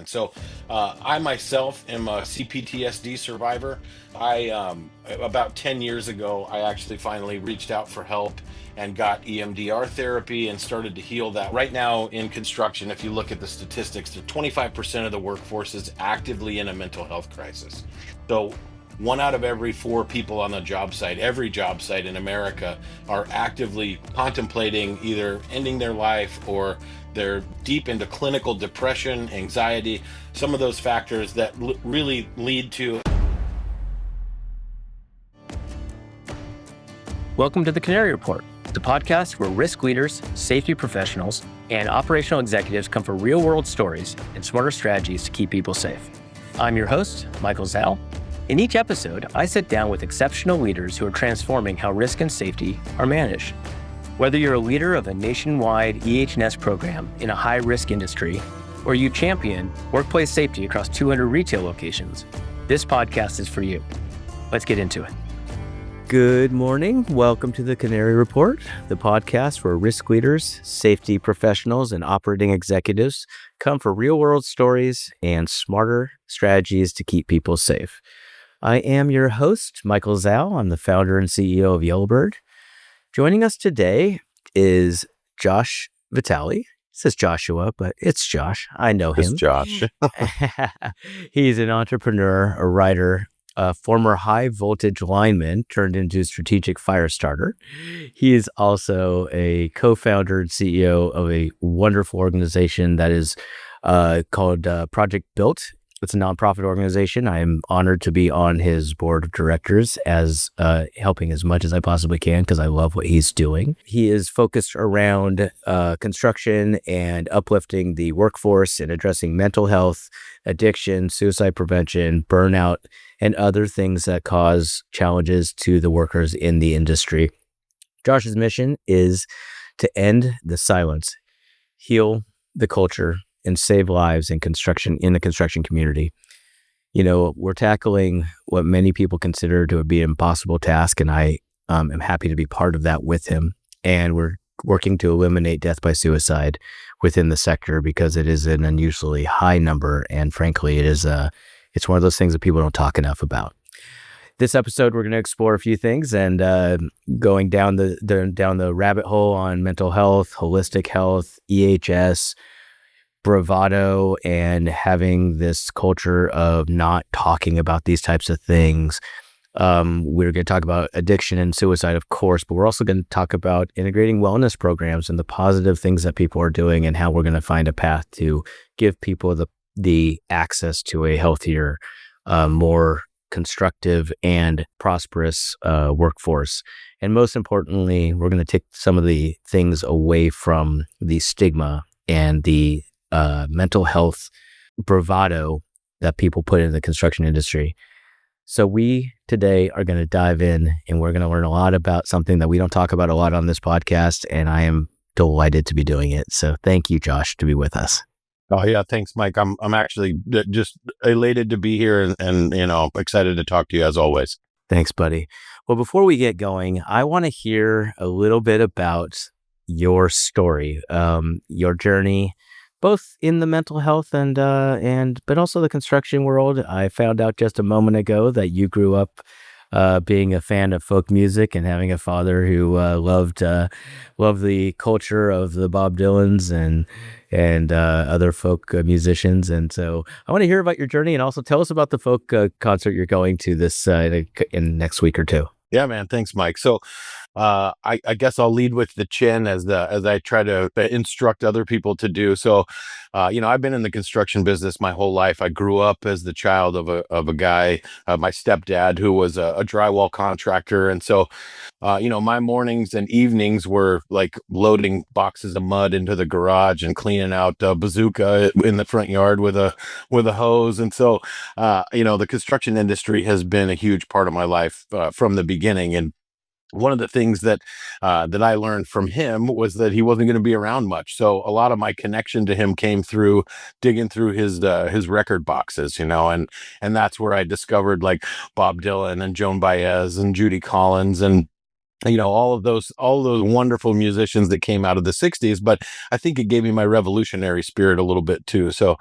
And so I myself am a CPTSD survivor. About 10 years ago, I actually finally reached out for help and got EMDR therapy and started to heal that. Right now in construction, if you look at the statistics, 25% of the workforce is actively in a mental health crisis. So one out of every four people on the job site, every job site in America, are actively contemplating either ending their life or they're deep into clinical depression, anxiety, some of those factors that really lead to. Welcome to the Canary Report, the podcast where risk leaders, safety professionals, and operational executives come for real-world stories and smarter strategies to keep people safe. I'm your host, Michael Zalle. In each episode, I sit down with exceptional leaders who are transforming how risk and safety are managed. Whether you're a leader of a nationwide EH&S program in a high-risk industry, or you champion workplace safety across 200 retail locations, this podcast is for you. Let's get into it. Good morning. Welcome to the Canary Report, the podcast where risk leaders, safety professionals, and operating executives come for real-world stories and smarter strategies to keep people safe. I am your host, Michael Zalle. I'm the founder and CEO of Yellowbird. Joining us today is Josh Vitale. It says Joshua, but it's Josh. I know him. It's Josh. He's an entrepreneur, a writer, a former high voltage lineman turned into strategic fire starter. He is also a co-founder and CEO of a wonderful organization that is called Project Built. It's a nonprofit organization. I am honored to be on his board of directors as helping as much as I possibly can because I love what he's doing. He is focused around construction and uplifting the workforce and addressing mental health, addiction, suicide prevention, burnout, and other things that cause challenges to the workers in the industry. Josh's mission is to end the silence, heal the culture, and save lives in the construction community. You know, we're tackling what many people consider to be an impossible task, and I am happy to be part of that with him. And we're working to eliminate death by suicide within the sector because it is an unusually high number, and frankly, it's one of those things that people don't talk enough about. This episode, we're going to explore a few things and going down the rabbit hole on mental health, holistic health, EHS, bravado, and having this culture of not talking about these types of things. We're going to talk about addiction and suicide, of course, but we're also going to talk about integrating wellness programs and the positive things that people are doing and how we're going to find a path to give people the access to a healthier, more constructive and prosperous workforce. And most importantly, we're going to take some of the things away from the stigma and the mental health bravado that people put in the construction industry. So we today are going to dive in and we're going to learn a lot about something that we don't talk about a lot on this podcast, and I am delighted to be doing it. So thank you, Josh, to be with us. Oh yeah, thanks, Mike. I'm actually just elated to be here and excited to talk to you as always. Thanks, buddy. Well, before we get going, I want to hear a little bit about your story, your journey, both in the mental health but also the construction world. I found out just a moment ago that you grew up being a fan of folk music and having a father who loved the culture of the Bob Dylans and other folk musicians. And so I want to hear about your journey and also tell us about the folk concert you're going to this in next week or two. Yeah, man. Thanks, Mike. So I guess I'll lead with the chin as I try to instruct other people to do. So, I've been in the construction business my whole life. I grew up as the child of a guy, my stepdad, who was a drywall contractor. And so, my mornings and evenings were like loading boxes of mud into the garage and cleaning out bazooka in the front yard with a hose. And so, the construction industry has been a huge part of my life from the beginning. And one of the things that I learned from him was that he wasn't going to be around much. So a lot of my connection to him came through digging through his record boxes, and that's where I discovered like Bob Dylan and Joan Baez and Judy Collins and all of those wonderful musicians that came out of the 60s, but I think it gave me my revolutionary spirit a little bit too. So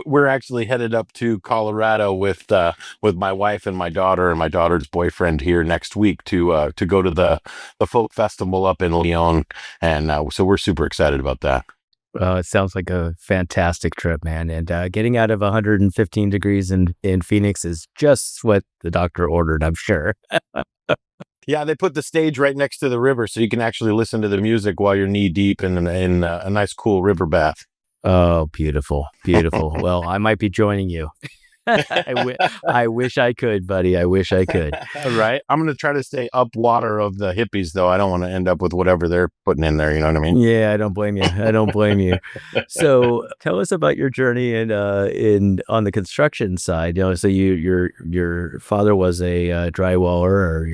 we're actually headed up to Colorado with my wife and my daughter and my daughter's boyfriend here next week to go to the folk festival up in Lyon, and so we're super excited about that. Well, it sounds like a fantastic trip, man. And getting out of 115 degrees in Phoenix is just what the doctor ordered, I'm sure. Yeah, they put the stage right next to the river, so you can actually listen to the music while you're knee deep in a nice, cool river bath. Oh, beautiful, beautiful. Well, I might be joining you. I wish I could, buddy. I wish I could. Right? I'm gonna try to stay up water of the hippies, though. I don't want to end up with whatever they're putting in there. You know what I mean? Yeah, I don't blame you. I don't blame you. So, tell us about your journey in on the construction side. So your father was a drywaller, or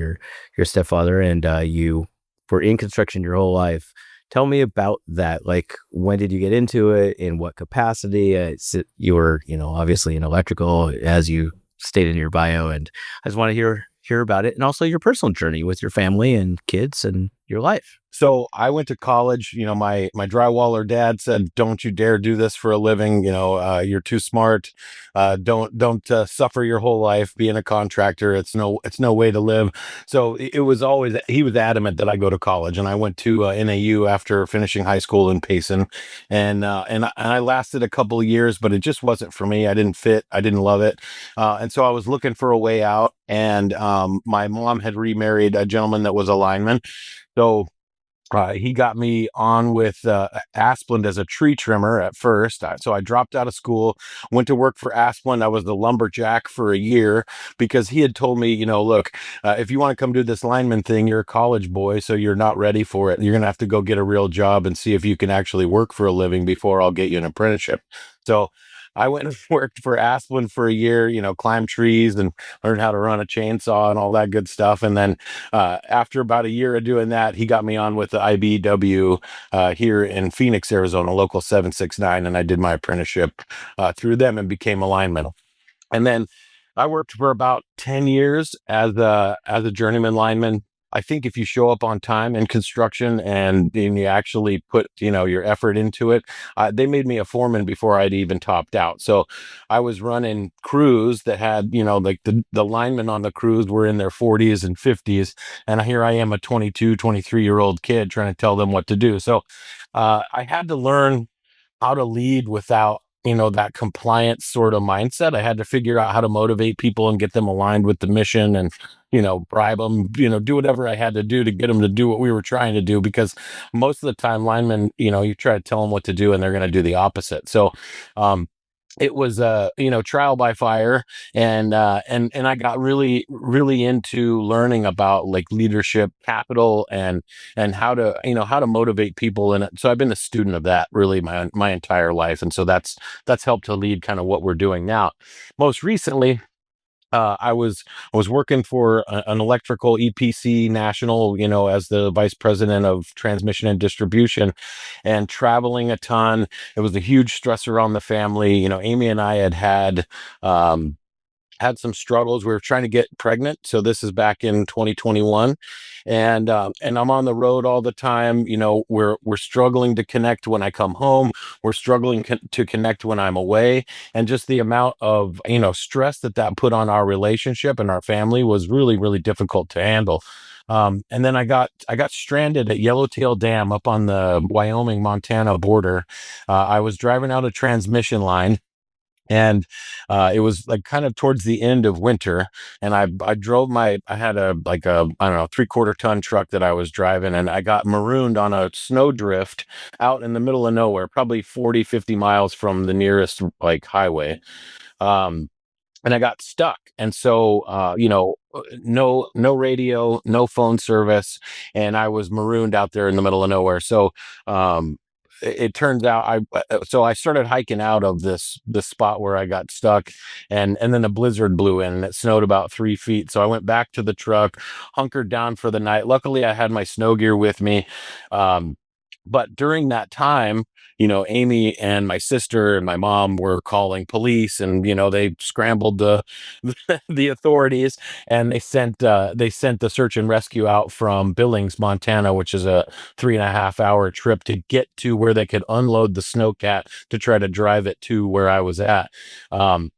your stepfather, and you were in construction your whole life. Tell me about that. Like, when did you get into it? In what capacity? You were, obviously in electrical, as you stated in your bio, and I just want to hear about it, and also your personal journey with your family and kids and your life. So I went to college. My drywaller dad said, "Don't you dare do this for a living. You're too smart. Don't suffer your whole life being a contractor. It's no way to live." So it was always he was adamant that I go to college, and I went to NAU after finishing high school in Payson, and I lasted a couple of years, but it just wasn't for me. I didn't fit. I didn't love it, and so I was looking for a way out. And my mom had remarried a gentleman that was a lineman. So he got me on with Asplund as a tree trimmer at first. So I dropped out of school, went to work for Asplund. I was the lumberjack for a year because he had told me, look, if you want to come do this lineman thing, you're a college boy, so you're not ready for it. You're going to have to go get a real job and see if you can actually work for a living before I'll get you an apprenticeship. So I went and worked for Asplund for a year, climbed trees and learned how to run a chainsaw and all that good stuff. And then after about a year of doing that, he got me on with the IBW here in Phoenix, Arizona, local 769, and I did my apprenticeship through them and became a lineman. And then I worked for about 10 years as a journeyman lineman. I think if you show up on time in construction and you actually put, your effort into it, they made me a foreman before I'd even topped out. So I was running crews that had, like the linemen on the crews were in their 40s and 50s. And here I am, a 22, 23-year-old kid trying to tell them what to do. So I had to learn how to lead without that compliance sort of mindset. I had to figure out how to motivate people and get them aligned with the mission, and bribe them, do whatever I had to do to get them to do what we were trying to do, because most of the time linemen, you try to tell them what to do and they're going to do the opposite. So um it was trial by fire, and I got really really into learning about like leadership capital and how to motivate people in it. So I've been a student of that really my entire life, and so that's helped to lead kind of what we're doing now. Most recently, I was working for an electrical EPC national, as the vice president of transmission and distribution, and traveling a ton. It was a huge stressor on the family. Amy and I um, had some struggles. We were trying to get pregnant. So this is back in 2021, and I'm on the road all the time. We're struggling to connect when I come home. We're struggling to connect when I'm away, and just the amount of stress that put on our relationship and our family was really really difficult to handle. And then I got stranded at Yellowtail Dam up on the Wyoming Montana border. I was driving out a transmission line, and it was like kind of towards the end of winter, and I had a like a I don't know 3/4 ton truck that I was driving, and I got marooned on a snowdrift out in the middle of nowhere, probably 40-50 miles from the nearest like highway. um and I got stuck. And so, no radio, no phone service, and I was marooned out there in the middle of nowhere. So, it turns out I started hiking out of this spot where I got stuck, and then a blizzard blew in and it snowed about 3 feet. So I went back to the truck, hunkered down for the night. Luckily, I had my snow gear with me. Um, but during that time, Amy and my sister and my mom were calling police, and they scrambled the the authorities, and they sent the search and rescue out from Billings, Montana, which is a 3.5 hour trip to get to where they could unload the snowcat to try to drive it to where I was at. Um,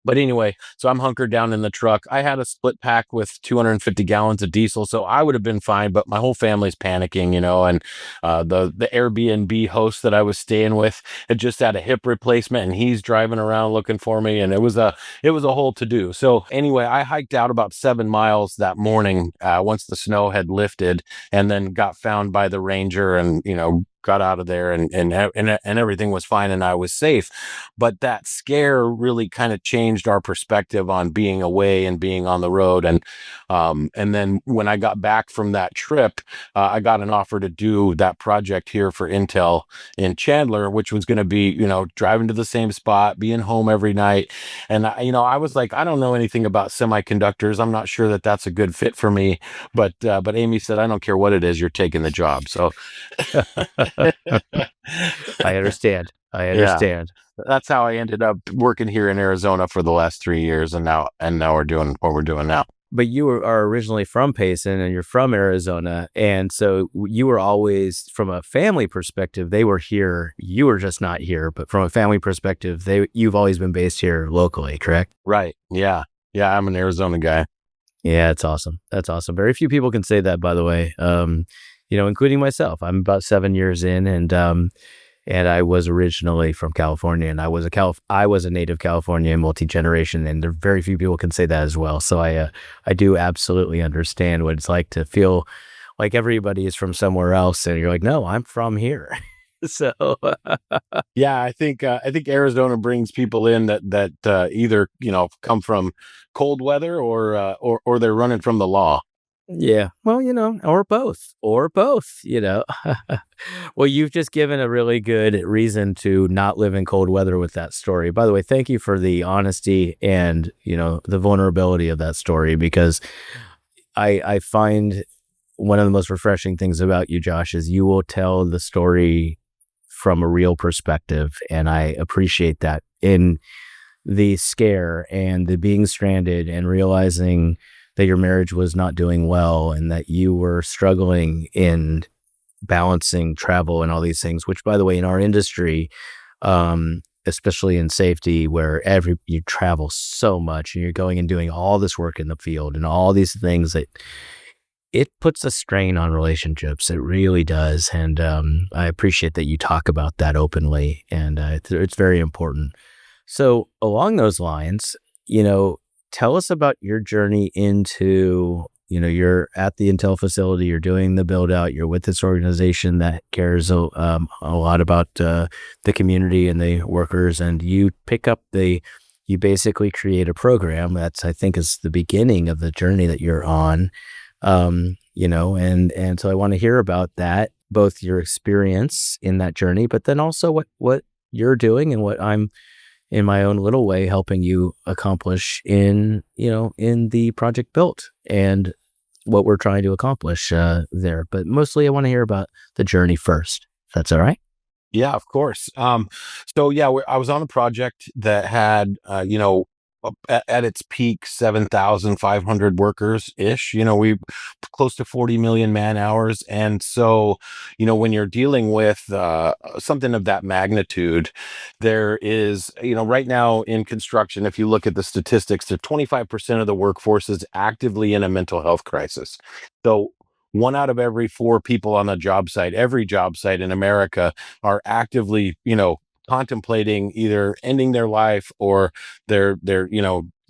but anyway, so I'm hunkered down in the truck. I had a split pack with 250 gallons of diesel, so I would have been fine. But my whole family's panicking, and the Airbnb host that I was staying with had just had a hip replacement, and he's driving around looking for me, and it was a whole to do. So anyway, I hiked out about 7 miles that morning once the snow had lifted, and then got found by the ranger, and got out of there, and everything was fine, and I was safe. But that scare really kind of changed our perspective on being away and being on the road. And then when I got back from that trip, I got an offer to do that project here for Intel in Chandler, which was going to be, driving to the same spot, being home every night. And I was like, I don't know anything about semiconductors. I'm not sure that that's a good fit for me. But Amy said, I don't care what it is, you're taking the job. So I understand. I yeah, understand. that's how I ended up working here in Arizona for the last 3 years, and now we're doing what we're doing now. But are originally from Payson and you're from Arizona. And so you were always, from a family perspective, they were here. You were just not here. But from a family perspective, you've always been based here locally, correct? Right. Yeah. Yeah. I'm an Arizona guy. Yeah, it's awesome. That's awesome. Very few people can say that, by the way. Including myself. I'm about 7 years in, and I was originally from California, and I was a native Californian, multi-generation, and there are very few people can say that as well. So I do absolutely understand what it's like to feel like everybody is from somewhere else, and you're like, no, I'm from here. So Yeah. I think Arizona brings people in that either, come from cold weather or they're running from the law. yeah, well, or both. Well, you've just given a really good reason to not live in cold weather with that story. By the way, thank you for the honesty and, the vulnerability of that story, because I find one of the most refreshing things about you, Josh, is you will tell the story from a real perspective. And I appreciate that, in the scare and the being stranded and realizing that your marriage was not doing well and that you were struggling in balancing travel and all these things, which, by the way, in our industry, especially in safety, where you travel so much and you're going and doing all this work in the field and all these things, that it puts a strain on relationships. It really does. And I appreciate that you talk about that openly, and it's very important. So along those lines, tell us about your journey into, you're at the Intel facility, you're doing the build out, you're with this organization that cares a lot about the community and the workers, and you basically create a program that's, I think, is the beginning of the journey that you're on. And so I want to hear about that, both your experience in that journey, but then also what you're doing and what I'm, in my own little way, helping you accomplish in the project built, and what we're trying to accomplish there. But mostly I want to hear about the journey first, if that's all right. Yeah, of course. So yeah, I was on a project that had, at its peak, 7,500 workers ish. We close to 40 million man hours. And so, when you're dealing with something of that magnitude, there is, right now in construction, if you look at the statistics, there 25% of the workforce is actively in a mental health crisis. So one out of every four people on the job site, every job site in America, are actively, contemplating either ending their life, or they're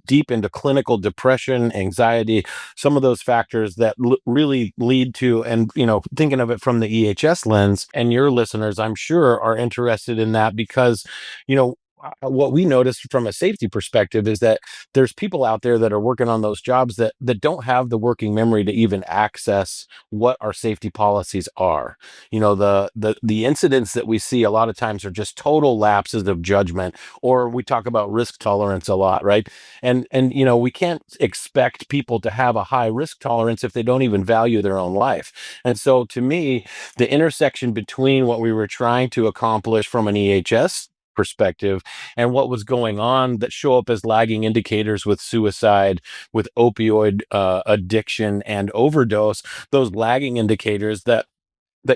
deep into clinical depression, anxiety, some of those factors that really lead to, and thinking of it from the EHS lens, and your listeners, I'm sure, are interested in that, because you know what we noticed from a safety perspective is that there's people out there that are working on those jobs that don't have the working memory to even access what our safety policies are. The incidents that we see a lot of times are just total lapses of judgment, or we talk about risk tolerance a lot, right? And we can't expect people to have a high risk tolerance if they don't even value their own life. And so to me, the intersection between what we were trying to accomplish from an EHS perspective and what was going on that show up as lagging indicators with suicide, with opioid addiction and overdose, those lagging indicators that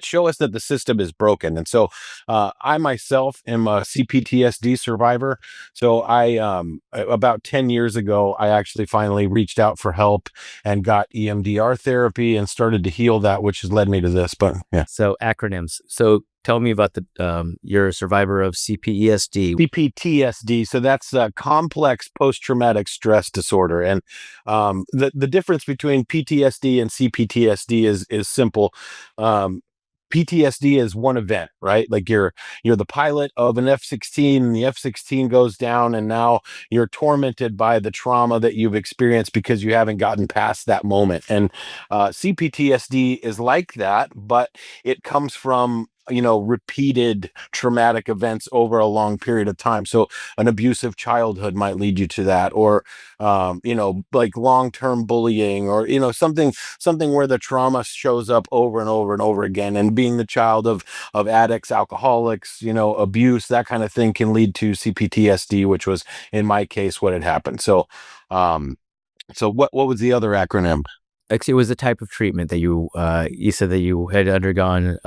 show us that the system is broken. And so I myself am a CPTSD survivor. So about 10 years ago, I actually finally reached out for help and got EMDR therapy and started to heal that, which has led me to this. But yeah. So acronyms. So tell me about you're a survivor of CPESD. CPTSD. So that's complex post-traumatic stress disorder. And the difference between PTSD and CPTSD is simple. PTSD is one event, right? Like you're the pilot of an F-16 and the F-16 goes down and now you're tormented by the trauma that you've experienced because you haven't gotten past that moment. And CPTSD is like that, but it comes from repeated traumatic events over a long period of time. So an abusive childhood might lead you to that, or like long-term bullying, or something where the trauma shows up over and over and over again. And being the child of addicts, alcoholics, abuse, that kind of thing can lead to CPTSD, which was in my case what had happened. So what was the other acronym? Actually, it was the type of treatment that you said that you had undergone,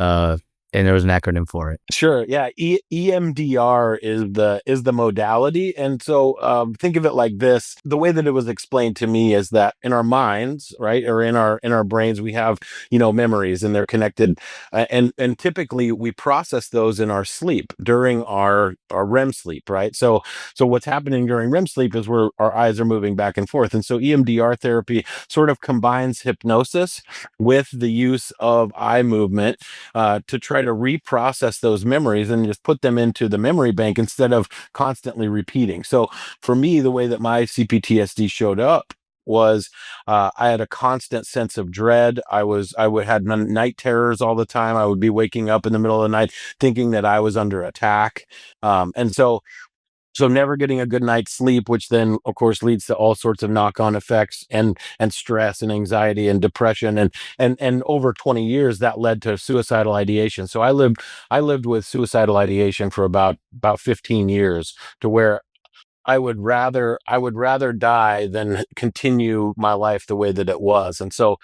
and there was an acronym for it. Sure. Yeah. EMDR is the modality. And so think of it like this. The way that it was explained to me is that in our minds, right, or in our brains, we have, memories, and they're connected. And typically we process those in our sleep during our REM sleep, right? So what's happening during REM sleep is where our eyes are moving back and forth. And so EMDR therapy sort of combines hypnosis with the use of eye movement to try to reprocess those memories and just put them into the memory bank instead of constantly repeating. So for me, the way that my CPTSD showed up was I had a constant sense of dread. I would had night terrors all the time. I would be waking up in the middle of the night thinking that I was under attack. And so never getting a good night's sleep, which then of course leads to all sorts of knock-on effects and stress and anxiety and depression. And over 20 years that led to suicidal ideation. So I lived with suicidal ideation for about 15 years, to where I would rather die than continue my life the way that it was. And so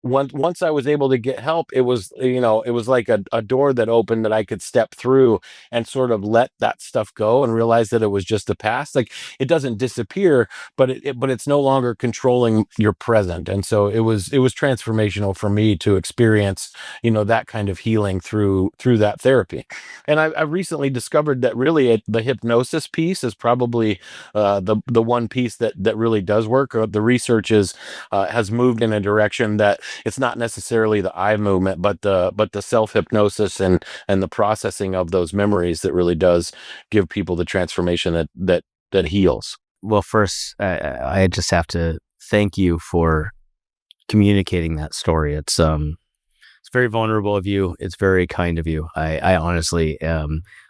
once I was able to get help, it was like a door that opened that I could step through and sort of let that stuff go and realize that it was just the past. Like, it doesn't disappear, but it's no longer controlling your present. And so it was transformational for me to experience, that kind of healing through that therapy. And I've recently discovered that really the hypnosis piece is probably the one piece that really does work. The research has moved in a direction that it's not necessarily the eye movement, but the self hypnosis and the processing of those memories that really does give people the transformation that heals. Well, first, I just have to thank you for communicating that story. It's very vulnerable of you. It's very kind of you. I honestly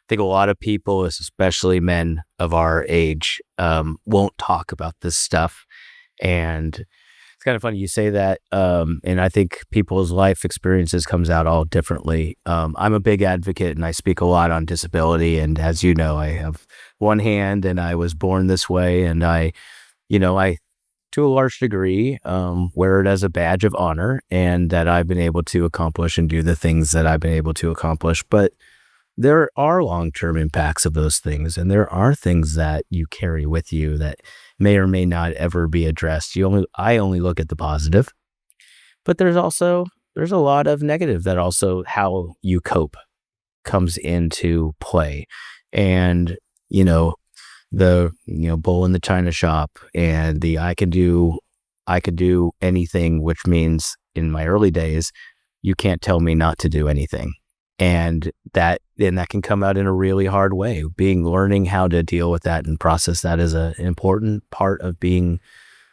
think a lot of people, especially men of our age, won't talk about this stuff. And it's kind of funny you say that. And I think people's life experiences comes out all differently. I'm a big advocate and I speak a lot on disability. And as you know, I have one hand and I was born this way. And I to a large degree, wear it as a badge of honor, and that I've been able to accomplish and do the things that I've been able to accomplish. But there are long-term impacts of those things, and there are things that you carry with you that may or may not ever be addressed. I only look at the positive, but there's a lot of negative that also how you cope comes into play. And the bull in the china shop, and the I could do anything, which means in my early days, you can't tell me not to do anything. and that can come out in a really hard way. Learning how to deal with that and process that is an important part of being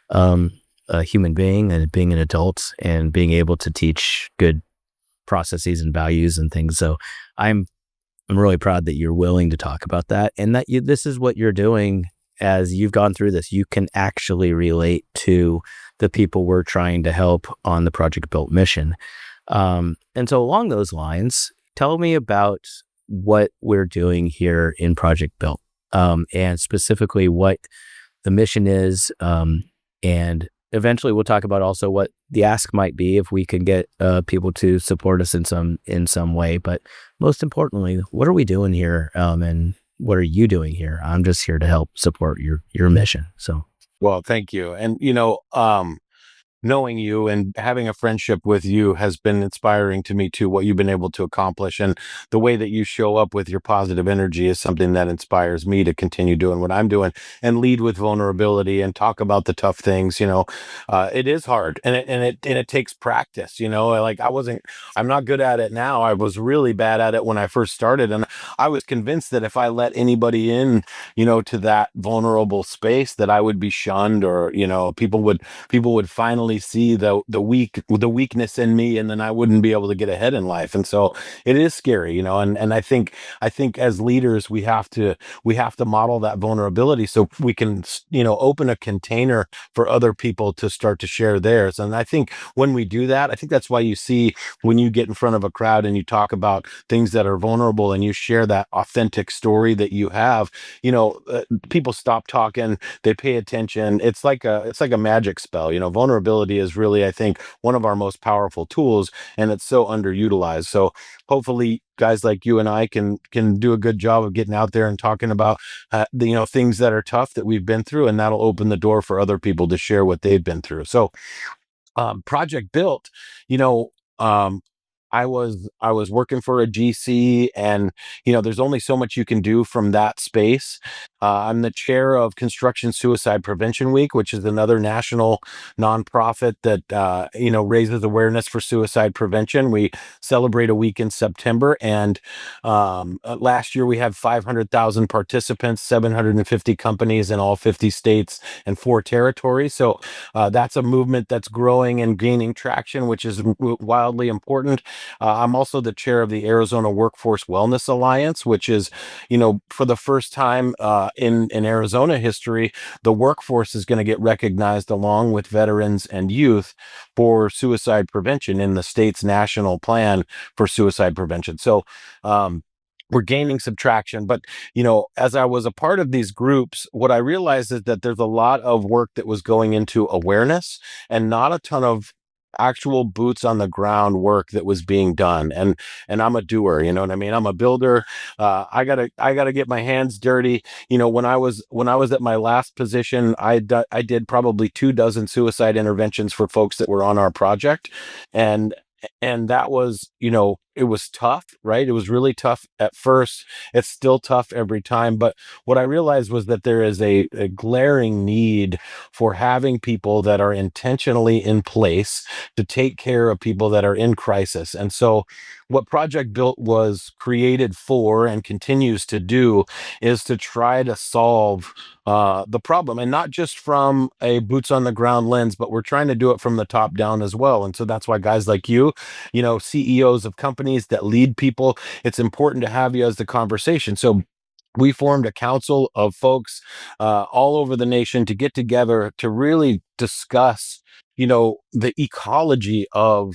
a human being and being an adult, and being able to teach good processes and values and things. So I'm really proud that you're willing to talk about that, and that this is what you're doing as you've gone through this. You can actually relate to the people we're trying to help on the Project Built mission. And so along those lines, tell me about what we're doing here in Project Built, and specifically what the mission is. And eventually we'll talk about also what the ask might be if we can get people to support us in some way. But most importantly, what are we doing here? And what are you doing here? I'm just here to help support your mission. So, Well, thank you. And, knowing you and having a friendship with you has been inspiring to me too, what you've been able to accomplish. And the way that you show up with your positive energy is something that inspires me to continue doing what I'm doing and lead with vulnerability and talk about the tough things. It is hard, and it takes practice. Like I'm not good at it now. I was really bad at it when I first started. And I was convinced that if I let anybody in, to that vulnerable space, that I would be shunned, or, people would finally see the weakness in me, and then I wouldn't be able to get ahead in life. And so it is scary, and I think as leaders we have to model that vulnerability so we can open a container for other people to start to share theirs. And I think when we do that, I think that's why you see when you get in front of a crowd and you talk about things that are vulnerable and you share that authentic story that you have, people stop talking, they pay attention. It's like a magic spell. Vulnerability is really, I think, one of our most powerful tools, and it's so underutilized. So hopefully guys like you and I can do a good job of getting out there and talking about things that are tough that we've been through, and that'll open the door for other people to share what they've been through. So Project Built, you know, um, I was working for a GC, and there's only so much you can do from that space. I'm the chair of Construction Suicide Prevention Week, which is another national nonprofit that raises awareness for suicide prevention. We celebrate a week in September, and last year we had 500,000 participants, 750 companies in all 50 states and 4 territories. So that's a movement that's growing and gaining traction, which is wildly important. I'm also the chair of the Arizona Workforce Wellness Alliance, which is, for the first time in Arizona history, the workforce is going to get recognized along with veterans and youth for suicide prevention in the state's national plan for suicide prevention. So, we're gaining some traction, but as I was a part of these groups, what I realized is that there's a lot of work that was going into awareness and not a ton of actual boots on the ground work that was being done. And I'm a doer, you know what I mean? I'm a builder. I gotta get my hands dirty. When I was at my last position, I did probably 2 dozen suicide interventions for folks that were on our project. And that was, it was tough, right? It was really tough at first. It's still tough every time. But what I realized was that there is a glaring need for having people that are intentionally in place to take care of people that are in crisis. And so, what Project Built was created for and continues to do is to try to solve the problem, and not just from a boots on the ground lens, but we're trying to do it from the top down as well. And so that's why guys like you, CEOs of companies that lead people, it's important to have you as the conversation. So we formed a council of folks all over the nation to get together to really discuss, the ecology of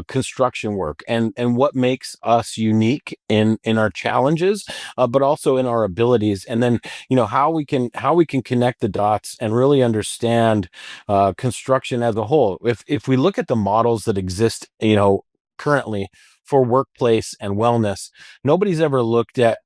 construction work, and what makes us unique in our challenges, but also in our abilities. And then, how we can connect the dots and really understand construction as a whole. If we look at the models that exist, currently for workplace and wellness, nobody's ever looked at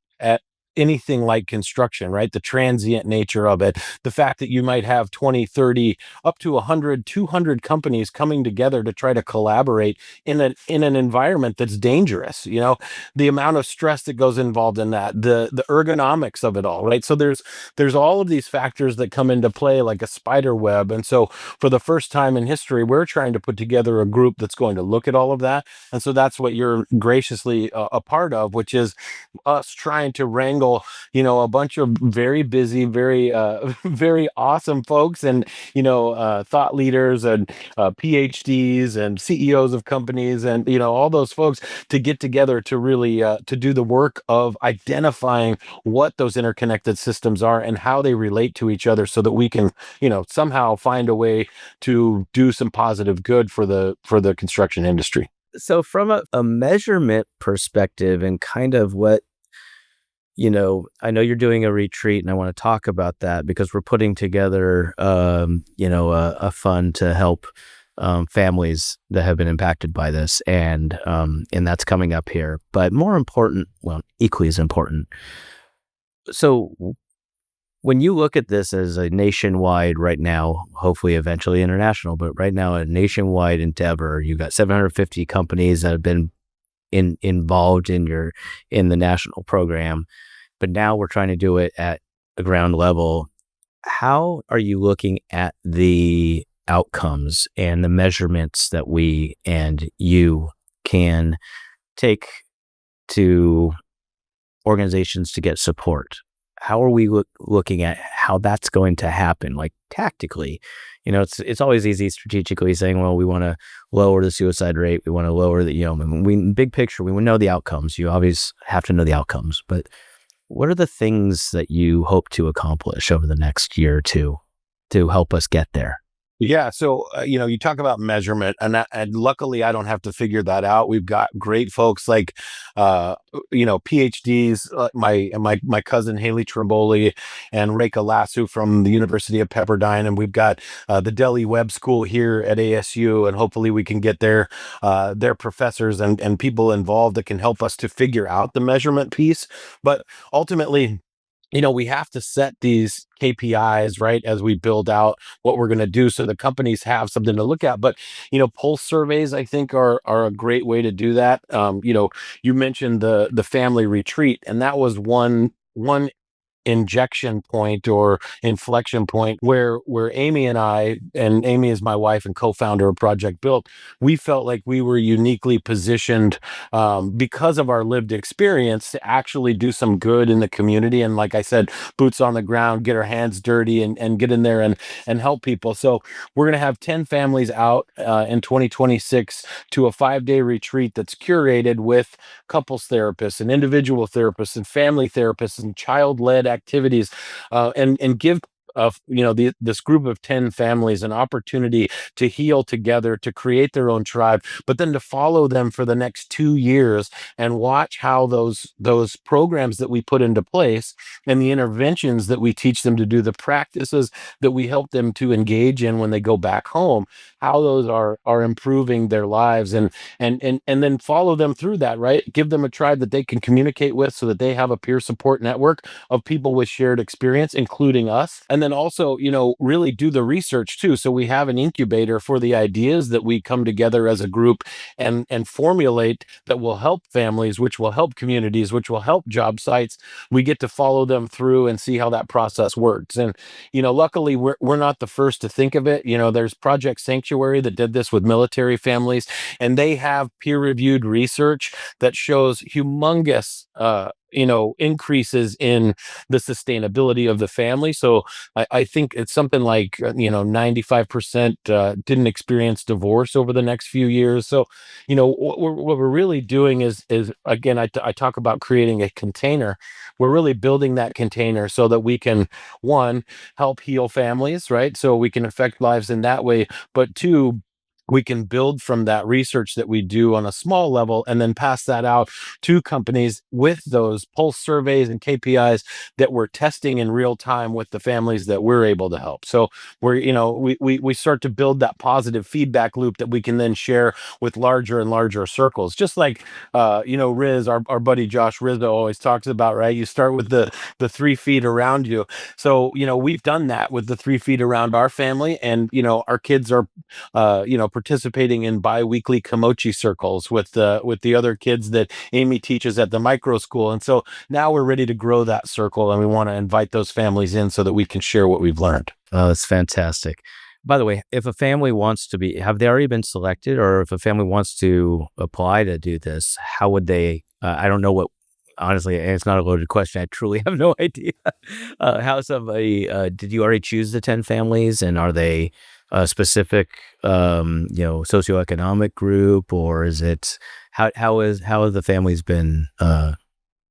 anything like construction, right? The transient nature of it, the fact that you might have 20, 30, up to 100, 200 companies coming together to try to collaborate in an environment that's dangerous, the amount of stress that goes involved in that, the ergonomics of it all, right? So there's all of these factors that come into play like a spider web. And so for the first time in history, we're trying to put together a group that's going to look at all of that. And so that's what you're graciously a part of, which is us trying to wrangle, a bunch of very busy, very, very awesome folks and, thought leaders and PhDs and CEOs of companies and, all those folks to get together to really to do the work of identifying what those interconnected systems are and how they relate to each other so that we can, somehow find a way to do some positive good for the construction industry. So from a measurement perspective and kind of what, I know you're doing a retreat and I want to talk about that because we're putting together, a fund to help families that have been impacted by this. And that's coming up here. But more important, well, equally as important. So when you look at this as a nationwide right now, hopefully eventually international, but right now a nationwide endeavor, you've got 750 companies that have been involved in the national program, but now we're trying to do it at a ground level. How are you looking at the outcomes and the measurements that we and you can take to organizations to get support? How are we looking at how that's going to happen, like tactically? It's always easy strategically saying, well, we want to lower the suicide rate. We want to lower the, big picture, we want to know the outcomes. You always have to know the outcomes. But what are the things that you hope to accomplish over the next year or two to help us get there? Yeah. So, you talk about measurement and luckily I don't have to figure that out. We've got great folks like, PhDs, my cousin Haley Trimboli and Reka Lassu from the University of Pepperdine. And we've got the Delhi Web School here at ASU. And hopefully we can get their professors and people involved that can help us to figure out the measurement piece. But ultimately, we have to set these KPIs, right, as we build out what we're going to do so the companies have something to look at. But, pulse surveys, I think, are a great way to do that. You mentioned the family retreat, and that was one injection point or inflection point where Amy and I, and Amy is my wife and co-founder of Project Built, we felt like we were uniquely positioned because of our lived experience to actually do some good in the community. And like I said, boots on the ground, get our hands dirty and get in there and help people. So we're going to have 10 families out in 2026 to a 5-day retreat that's curated with couples therapists and individual therapists and family therapists and child-led activities, and give this group of 10 families an opportunity to heal together, to create their own tribe, but then to follow them for the next 2 years and watch how those programs that we put into place and the interventions that we teach them to do, the practices that we help them to engage in when they go back home, how those are improving their lives, and then follow them through that, right? Give them a tribe that they can communicate with so that they have a peer support network of people with shared experience, including us. And then also, really do the research too. So we have an incubator for the ideas that we come together as a group and formulate that will help families, which will help communities, which will help job sites. We get to follow them through and see how that process works. And, luckily we're not the first to think of it. There's Project Sanctuary that did this with military families, and they have peer-reviewed research that shows humongous increases in the sustainability of the family. So I think it's something like 95% didn't experience divorce over the next few years. So what we're really doing is again, I talk about creating a container. We're really building that container so that we can, one, help heal families, right? So we can affect lives in that way, but two, we can build from that research that we do on a small level and then pass that out to companies with those pulse surveys and KPIs that we're testing in real time with the families that we're able to help. So we're, we start to build that positive feedback loop that we can then share with larger and larger circles. Just like, Riz, our buddy Josh Rizzo always talks about, right? You start with the 3 feet around you. So, we've done that with the 3 feet around our family, and, our kids are participating in bi-weekly Kamochi circles with the other kids that Amy teaches at the micro school. And so now we're ready to grow that circle, and we want to invite those families in so that we can share what we've learned. Oh, that's fantastic. By the way, if a family wants to have they already been selected, or if a family wants to apply to do this, how would they? I don't know what. Honestly, and it's not a loaded question. I truly have no idea. How somebody? Did you already choose the 10 families, and are they a specific, socioeconomic group, or is it how have the families been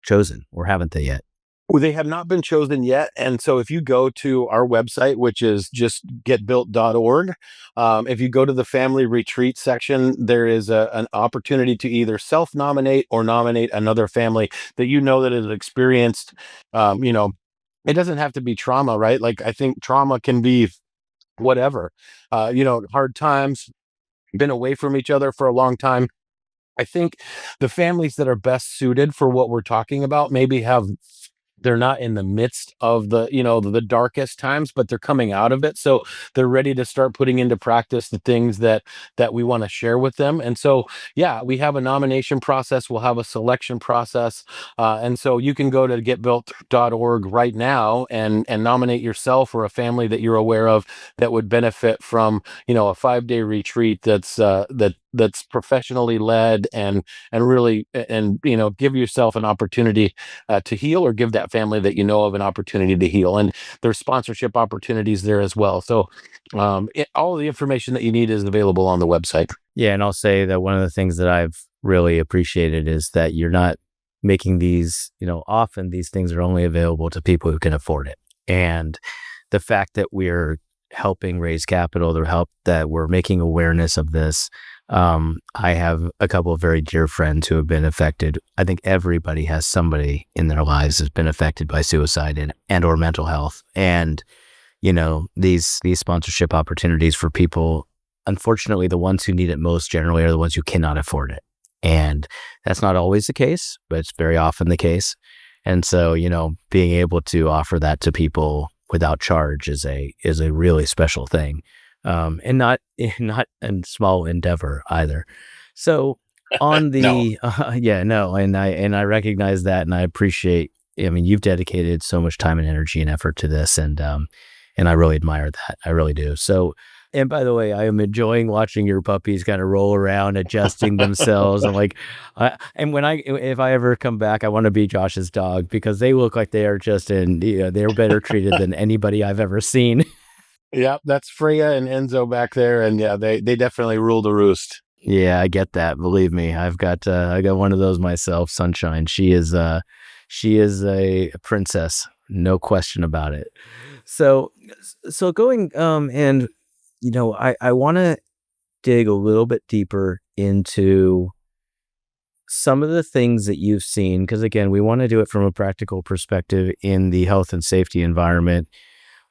chosen, or haven't they yet? Well, they have not been chosen yet. And so if you go to our website, which is just getbuilt.org, if you go to the family retreat section, there is an opportunity to either self nominate or nominate another family that that has experienced, it doesn't have to be trauma, right? Like, I think trauma can be whatever, hard times, been away from each other for a long time. I think the families that are best suited for what we're talking about maybe they're not in the midst of the darkest times, but they're coming out of it, so they're ready to start putting into practice the things that we want to share with them. And so, yeah, we have a nomination process, we'll have a selection process, and so you can go to getbuilt.org right now and nominate yourself or a family that you're aware of that would benefit from a 5-day retreat that's professionally led, and really, and give yourself an opportunity to heal, or give that family that you know of an opportunity to heal. And there's sponsorship opportunities there as well. So all of the information that you need is available on the website. Yeah, and I'll say that one of the things that I've really appreciated is that you're not making these, often these things are only available to people who can afford it. And the fact that we're helping raise capital, the help that we're making awareness of this. I have a couple of very dear friends who have been affected. I think everybody has somebody in their lives that's been affected by suicide and or mental health. And, these sponsorship opportunities for people, unfortunately, the ones who need it most generally are the ones who cannot afford it. And that's not always the case, but it's very often the case. And so, being able to offer that to people without charge is a really special thing, and not a small endeavor either. So on No. the yeah, no, and I recognize that, and I appreciate. I mean, you've dedicated so much time and energy and effort to this, and I really admire that. I really do. So. And by the way, I am enjoying watching your puppies kind of roll around, adjusting themselves. I'm like, if I ever come back, I want to be Josh's dog because they look like they are they're better treated than anybody I've ever seen. Yeah, that's Freya and Enzo back there, and yeah, they definitely rule the roost. Yeah, I get that. Believe me, I got one of those myself, Sunshine. She is a princess, no question about it. So going and I want to dig a little bit deeper into some of the things that you've seen, because again, we want to do it from a practical perspective in the health and safety environment.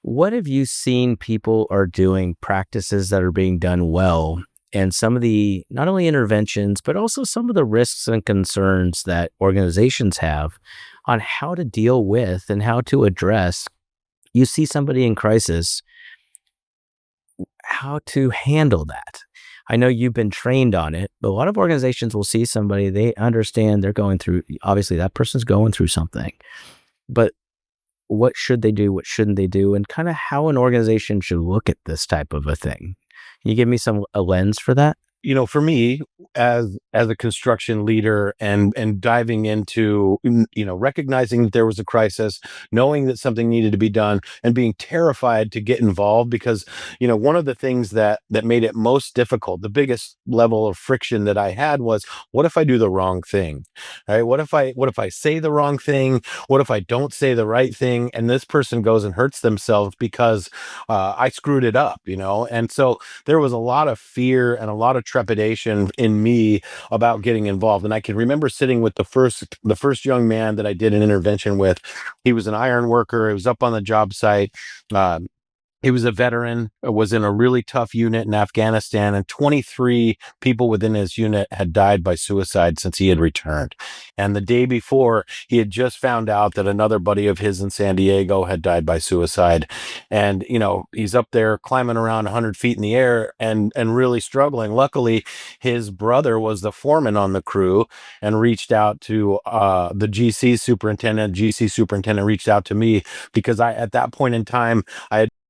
What have you seen people are doing, practices that are being done well, and some of the not only interventions, but also some of the risks and concerns that organizations have on how to deal with and how to address? You see somebody in crisis, how to handle that. I know you've been trained on it, but a lot of organizations will see somebody, they understand they're going through, obviously that person's going through something, but what should they do? What shouldn't they do? And kind of how an organization should look at this type of a thing. Can you give me a lens for that? For me, as a construction leader, and diving into, recognizing that there was a crisis, knowing that something needed to be done, and being terrified to get involved, because one of the things that made it most difficult, the biggest level of friction that I had, was, what if I do the wrong thing? Right? What if I say the wrong thing? What if I don't say the right thing, and this person goes and hurts themselves because I screwed it up? And so there was a lot of fear and a lot of trepidation in me about getting involved. And I can remember sitting with the first young man that I did an intervention with. He was an iron worker. He was up on the job site. Uh, he was a veteran, was in a really tough unit in Afghanistan, and 23 people within his unit had died by suicide since he had returned. And the day before, he had just found out that another buddy of his in San Diego had died by suicide. And, he's up there climbing around 100 feet in the air, and really struggling. Luckily, his brother was the foreman on the crew and reached out to the GC superintendent. GC superintendent reached out to me because at that point in time, I had